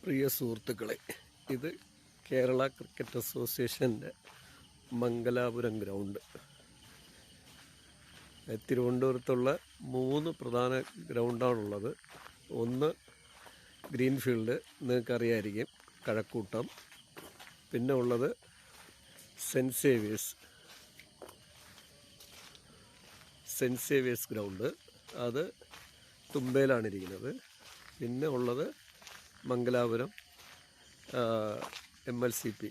പ്രിയ സുഹൃത്തുക്കളെ, ഇത് കേരള ക്രിക്കറ്റ് അസോസിയേഷൻ്റെ മംഗലാപുരം ഗ്രൗണ്ട്. തിരുവനന്തപുരത്തുള്ള 3 പ്രധാന ഗ്രൗണ്ടാണുള്ളത്. ഒന്ന് ഗ്രീൻഫീൽഡ്, നിങ്ങൾക്കറിയായിരിക്കും, കഴക്കൂട്ടം. പിന്നെ ഉള്ളത് സെൻറ്റ് സേവിയേഴ്സ് ഗ്രൗണ്ട്, അത് തുമ്പയിലാണിരിക്കുന്നത്. പിന്നെ ഉള്ളത് മംഗലാപുരം MLCP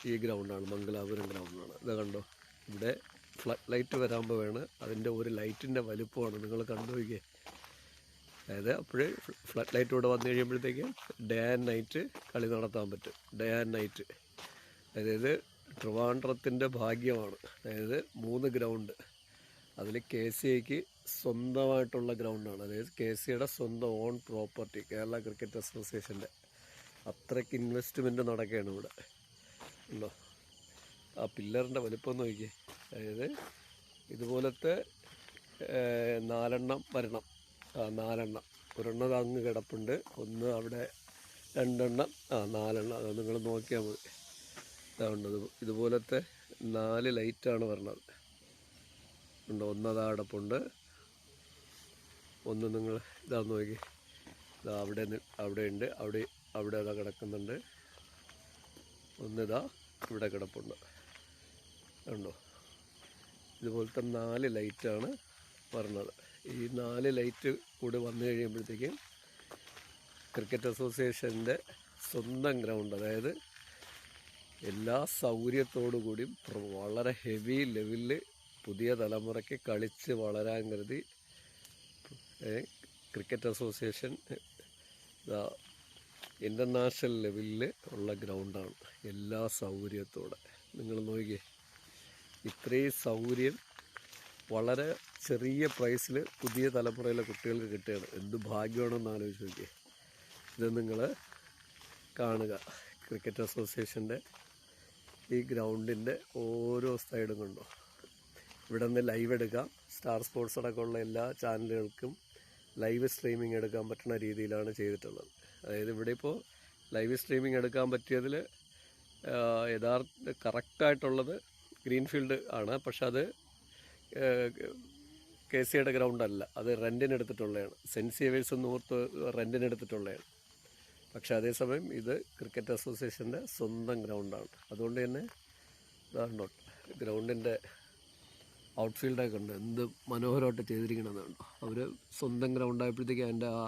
ഈ ഗ്രൗണ്ടാണ്, മംഗലാപുരം ഗ്രൗണ്ടാണ്. ഇത് കണ്ടോ, ഇവിടെ ഫ്ലഡ് ലൈറ്റ് വരാകുമ്പോൾ വേണം, അതിൻ്റെ ഒരു ലൈറ്റിൻ്റെ വലുപ്പമാണ് നിങ്ങൾ കണ്ടുപോയിക്കേ. അതായത് അപ്പോഴേ ഫ്ലഡ് ലൈറ്റ് ഇവിടെ വന്നു കഴിയുമ്പോഴത്തേക്കും ഡേ ആൻഡ് നൈറ്റ് കളി നടത്താൻ പറ്റും. ഡേ ആൻഡ് നൈറ്റ്, അതായത് ട്രിവാൻഡ്രത്തിൻ്റെ ഭാഗ്യമാണ്. അതായത് 3 ഗ്രൗണ്ട്, അതിൽ KCIക്ക് സ്വന്തമായിട്ടുള്ള ഗ്രൗണ്ടാണ്. അതായത് KCIയുടെ സ്വന്തം ഓൺ പ്രോപ്പർട്ടി, കേരള ക്രിക്കറ്റ് അസോസിയേഷൻ്റെ. അത്രയ്ക്ക് ഇൻവെസ്റ്റ്മെൻറ്റ് നടക്കുകയാണ് ഇവിടെ. ഉണ്ടോ ആ പില്ലറിൻ്റെ വലിപ്പം നോക്കിയേ. അതായത് ഇതുപോലത്തെ 4 വരണം. 4 ഒരെണ്ണം അങ്ങ് കിടപ്പുണ്ട്, ഒന്ന് അവിടെ, 2 4 അത് നിങ്ങൾ നോക്കിയാൽ മതി. ഇതാവുണ്ട്, ഇതുപോലത്തെ 4 ലൈറ്റാണ് വരണത്. ഉണ്ടോ, ഒന്നതാ കിടപ്പുണ്ട്, ഒന്ന് നിങ്ങൾ ഇതാ നോക്കി, ഇതാ അവിടെ ഉണ്ട്, അവിടെ അതാ കിടക്കുന്നുണ്ട്, ഒന്നിതാ ഇവിടെ കിടപ്പുണ്ട്. ഉണ്ടോ, ഇതുപോലത്തെ 4 ലൈറ്റാണ് പറഞ്ഞത്. ഈ 4 ലൈറ്റ് കൂടി വന്നു കഴിയുമ്പോഴത്തേക്കും ക്രിക്കറ്റ് അസോസിയേഷൻ്റെ സ്വന്തം ഗ്രൗണ്ട്, അതായത് എല്ലാ സൗകര്യത്തോടു കൂടിയും വളരെ ഹെവി ലെവലിൽ പുതിയ തലമുറയ്ക്ക് കളിച്ച് വളരാൻ കരുതി ക്രിക്കറ്റ് അസോസിയേഷൻ ഇൻ്റർനാഷണൽ ലെവലിൽ ഉള്ള ഗ്രൗണ്ടാണ്, എല്ലാ സൗകര്യത്തോടെ. നിങ്ങൾ നോക്കിയേ, ഇത്രയും സൗകര്യം വളരെ ചെറിയ പ്രൈസിൽ പുതിയ തലമുറയിലെ കുട്ടികൾക്ക് കിട്ടുകയാണ്. എന്ത് ഭാഗ്യമാണെന്ന് ആലോചിച്ച് നോക്കിയേ. ഇത് നിങ്ങൾ കാണുക, ക്രിക്കറ്റ് അസോസിയേഷൻ്റെ ഈ ഗ്രൗണ്ടിൻ്റെ ഓരോ സൈഡും കണ്ടോ. ഇവിടെ നിന്ന് ലൈവ് എടുക്കാം. സ്റ്റാർ സ്പോർട്സ് അടക്കമുള്ള എല്ലാ ചാനലുകൾക്കും ലൈവ് സ്ട്രീമിംഗ് എടുക്കാൻ പറ്റുന്ന രീതിയിലാണ് ചെയ്തിട്ടുള്ളത്. അതായത് ഇവിടെ ഇപ്പോൾ ലൈവ് സ്ട്രീമിംഗ് എടുക്കാൻ പറ്റിയതിൽ കറക്റ്റായിട്ടുള്ളത് ഗ്രീൻഫീൽഡ് ആണ്. പക്ഷെ അത് KCIയുടെ ഗ്രൗണ്ടല്ല, അത് റെൻറ്റിനെടുത്തിട്ടുള്ളതാണ്. സെൻറ്റ് സേവിയേഴ്സ് എന്നോർത്ത് റെൻറ്റിനെടുത്തിട്ടുള്ളതാണ്. പക്ഷെ അതേസമയം ഇത് ക്രിക്കറ്റ് അസോസിയേഷൻ്റെ സ്വന്തം ഗ്രൗണ്ടാണ്. അതുകൊണ്ട് തന്നെ ഇതാണ് ഗ്രൗണ്ടിൻ്റെ ഔട്ട്ഫീൽഡൊക്കെ ഉണ്ട്, എന്ത് മനോഹരമായിട്ട് ചെയ്തിരിക്കണമെന്നുണ്ടോ. അവർ സ്വന്തം ഗ്രൗണ്ടായപ്പോഴത്തേക്ക് അതിൻ്റെ ആ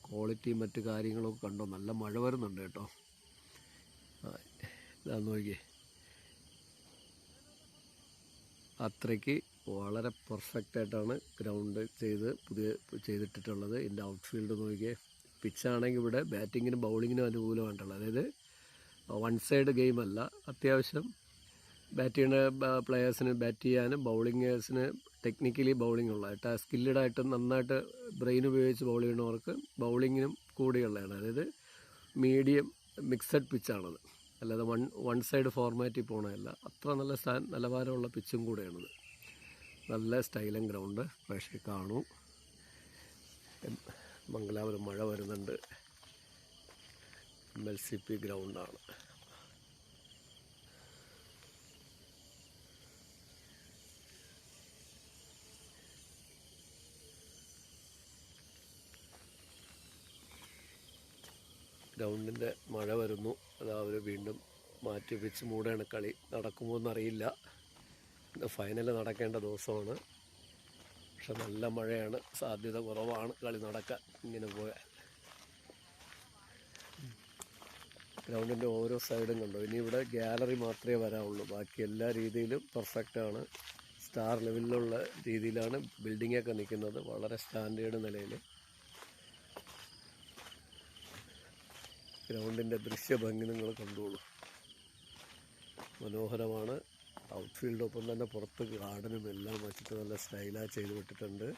ക്വാളിറ്റിയും മറ്റു കാര്യങ്ങളൊക്കെ കണ്ടോ. നല്ല മഴ വരുന്നുണ്ട് കേട്ടോ. ഇതാ നോക്കിയേ, അത്രയ്ക്ക് വളരെ പെർഫെക്റ്റായിട്ടാണ് ഗ്രൗണ്ട് ചെയ്തിട്ടുള്ളത്. ഇതിൻ്റെ ഔട്ട്ഫീൽഡ് നോക്കിയേ. പിച്ചാണെങ്കിൽ ഇവിടെ ബാറ്റിങ്ങിനും ബൗളിങ്ങിനും അനുകൂലമായിട്ടുള്ളത്. അതായത് വൺ സൈഡ് ഗെയിമല്ല, അത്യാവശ്യം ബാറ്റ് ചെയ്യുന്ന പ്ലെയേഴ്സിന് ബാറ്റ് ചെയ്യാനും ബൗളിങ്ങേഴ്സിന് ടെക്നിക്കലി ബൗളിംഗ് ഉള്ളതായിട്ട്, സ്കില്ലഡായിട്ട് നന്നായിട്ട് ബ്രെയിൻ ഉപയോഗിച്ച് ബൗൾ ചെയ്യുന്നവർക്ക് ബൗളിങ്ങിനും കൂടിയുള്ളതാണ്. അതായത് മീഡിയം മിക്സഡ് പിച്ചാണത്, അല്ലാതെ വൺ സൈഡ് ഫോർമാറ്റിൽ പോകണമല്ല. അത്ര നല്ല നിലവാരമുള്ള പിച്ചും കൂടെയാണത്. നല്ല സ്റ്റൈലൻ ഗ്രൗണ്ട്, പക്ഷേ കാണൂ. മംഗലാപുരം മഴ വരുന്നുണ്ട്. MLCP ഗ്രൗണ്ടാണ്. ഗ്രൗണ്ടിൻ്റെ മഴ വരുന്നു, അത് അവർ വീണ്ടും മാറ്റി വെച്ച് മൂടാണ്. കളി നടക്കുമോ എന്നറിയില്ല. ഫൈനൽ നടക്കേണ്ട ദിവസമാണ്, പക്ഷെ നല്ല മഴയാണ്, സാധ്യത കുറവാണ് കളി നടക്കാൻ ഇങ്ങനെ പോയാൽ. ഗ്രൗണ്ടിൻ്റെ ഓരോ സൈഡും കണ്ടോ. ഇനി ഇവിടെ ഗ്യാലറി മാത്രമേ വരാവുള്ളൂ, ബാക്കി എല്ലാ രീതിയിലും പെർഫെക്റ്റാണ്. സ്റ്റാർ ലെവലിലുള്ള രീതിയിലാണ് ബിൽഡിങ്ങൊക്കെ നിൽക്കുന്നത്, വളരെ സ്റ്റാൻഡേർഡ് നിലയിൽ. ഗ്രൗണ്ടിൻ്റെ ദൃശ്യഭംഗി നിങ്ങൾ കണ്ടോളൂ, മനോഹരമാണ്. ഔട്ട്ഫീൽഡൊപ്പം തന്നെ പുറത്ത് ഗാർഡനും എല്ലാം വച്ചിട്ട് നല്ല സ്റ്റൈലായി ചെയ്ത് വിട്ടിട്ടുണ്ട്.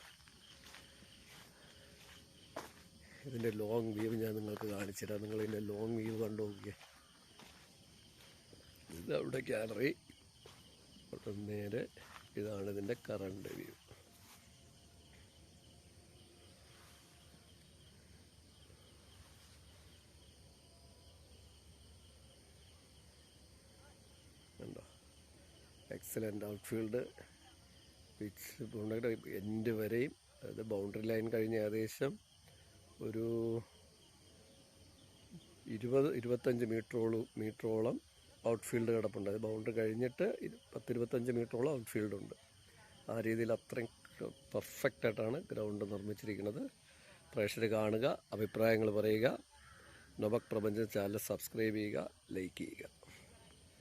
ഇതിൻ്റെ ലോങ് വ്യൂ ഞാൻ നിങ്ങൾക്ക് കാണിച്ചുതരാം. നിങ്ങൾ ഇതിൻ്റെ ലോങ് വ്യൂ കണ്ടു നോക്കിയേ. ഇതവിടെ ഗാലറി, നേരെ ഇതാണ് ഇതിൻ്റെ current view. Excellent outfield, pitch ബൗണ്ടറിയുടെ എൻഡ് വരെയും, അതായത് ബൗണ്ടറി ലൈൻ കഴിഞ്ഞ് ഏകദേശം ഒരു 20-25 മീറ്ററോളം ഔട്ട്ഫീൽഡ് കിടപ്പുണ്ട്. അത് ബൗണ്ടറി കഴിഞ്ഞിട്ട് 10-25 മീറ്ററോളം ഔട്ട്ഫീൽഡുണ്ട്. ആ രീതിയിൽ അത്രയും പെർഫെക്റ്റായിട്ടാണ് ഗ്രൗണ്ട് നിർമ്മിച്ചിരിക്കുന്നത്. പ്രേക്ഷകർ കാണുക, അഭിപ്രായങ്ങൾ പറയുക. നൊബക് പ്രപഞ്ചം ചാനൽ സബ്സ്ക്രൈബ് ചെയ്യുക, ലൈക്ക് ചെയ്യുക.